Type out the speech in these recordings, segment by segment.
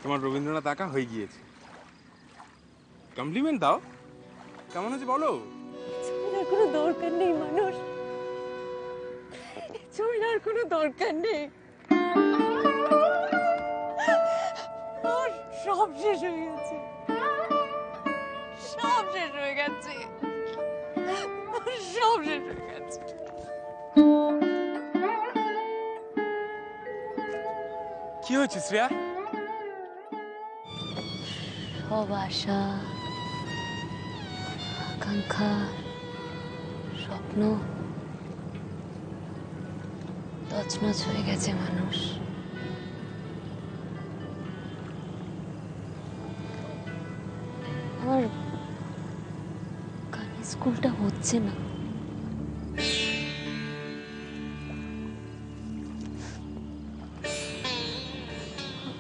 তোমার রবীন্দ্রনাথ আঁকা হয়ে গিয়েছে। কমপ্লিমেন্ট দাও, কেমন আছে বলো। ছবির কোনো দরকার নেই মানুষ, ছবির আর কোনো দরকার নেই। আমার সব শেষ হয়ে গেছে, সব শেষ হয়ে গেছে, সব শেষ হয়ে গেছে। কি হয়েছে শ্রেয়া? সব আশা, আকাঙ্ক্ষা, স্বপ্ন তছনছ হয়ে গেছে মানুষ। আমার গানের স্কুলটা হচ্ছে না।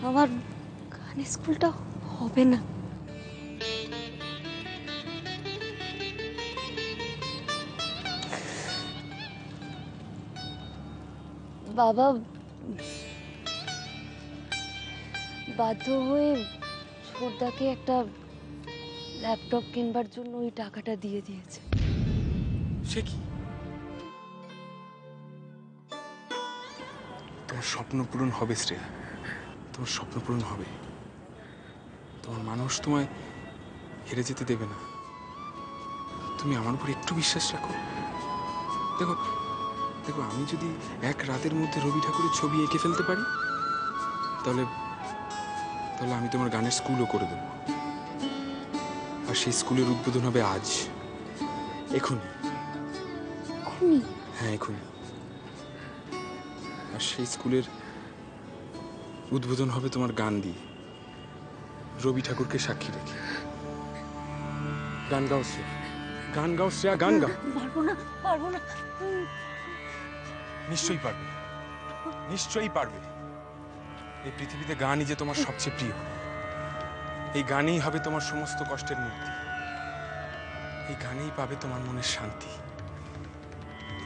আমার গানের স্কুলটা হবে না। বাবা বাধ্য হয়ে ছোটদাকে একটা ল্যাপটপ কিনবার জন্য ওই টাকাটা দিয়ে দিয়েছে। সে কি? তোমার স্বপ্ন পূরণ হবে শ্রেয়া, তোমার স্বপ্ন পূরণ হবে। তোমার মানুষ তোমায় হেরে যেতে দেবে না। তুমি আমার উপর একটু বিশ্বাস রাখো। দেখো দেখো, আমি যদি এক রাতের মধ্যে রবি ঠাকুরের ছবি এঁকে ফেলতে পারি, তাহলে তাহলে আমি তোমার গানের স্কুলও করে দেবো। আর সেই স্কুলের উদ্বোধন হবে আজ, এখনই। হ্যাঁ, এখনই। আর সেই স্কুলের উদ্বোধন হবে তোমার গান দিয়ে, রবি ঠাকুরকে সাক্ষী রেখে। গান গাও শ্রেয়া, গান গাও শ্রেয়া, গান গাও। পারবো না, পারবো না। নিশ্চয়ই পারবে, নিশ্চয়ই পারবে। এই পৃথিবীতে গানই যে তোমার সবচেয়ে প্রিয়। এই গানেই হবে তোমার সমস্ত কষ্টের মুক্তি। এই গানেই পাবে তোমার মনের শান্তি।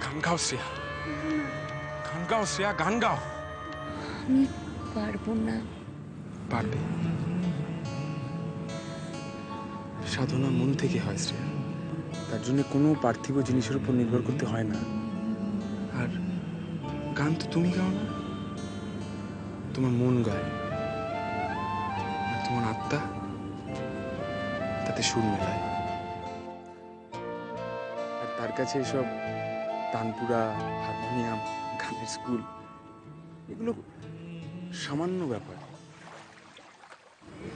গান গাও শ্রেয়া, গান গাও শ্রেয়া, গান গাও। আমি পারবো না। পারবে। সাধনা মন থেকে হয় শ্রেয়া, তার জন্য কোনো পার্থিব জিনিসের উপর নির্ভর করতে হয় না। আর গান তো তুমি গাও না, তোমার মন গায়, আর তোমার আত্মা তাতে সুর মেলায়। আর তার কাছে এসব তানপুরা, হারমোনিয়াম, গানের স্কুল এগুলো সামান্য ব্যাপার।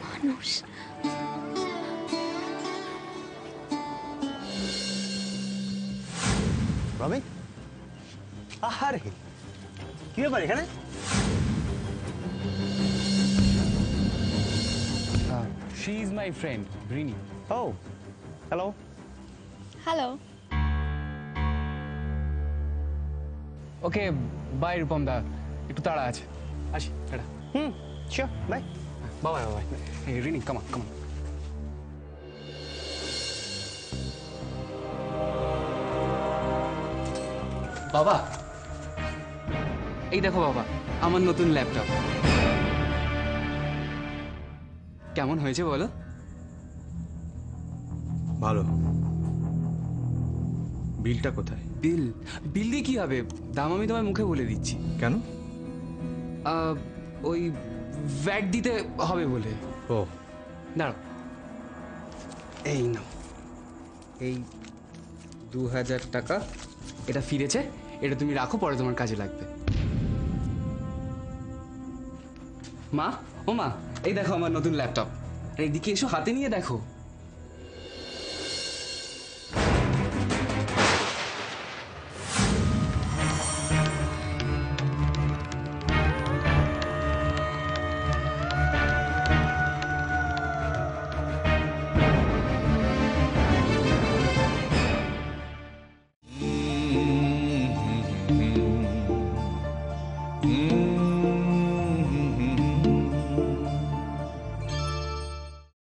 মানুষ রবি, আরে কি ব্যাপার এখানে? She is my friend, Rini. Oh hello. Hello. Okay, bye Rupam da, একটু তাড়া আছে, আসি tata. Sure, bye. Bye bye bye. Hey Rini, come on, come on. বাবা, এই দেখো বাবা, আমার নতুন ল্যাপটপ। কেমন হয়েছে বলো? ভালো। বিলটা কোথায়? বিল বিল দিয়ে কি হবে? দাম আমি তোমায় মুখে বলে দিচ্ছি। কেন? ওই ভ্যাট দিতে হবে বলে। ও দাঁড়াও, এই নাও, এই 2000 টাকা। এটা ফিরেছে, এটা তুমি রাখো, পরে তোমার কাজে লাগবে। মা, ও মা, এই দেখো আমার নতুন ল্যাপটপ। এদিকে এসো, হাতে নিয়ে দেখো।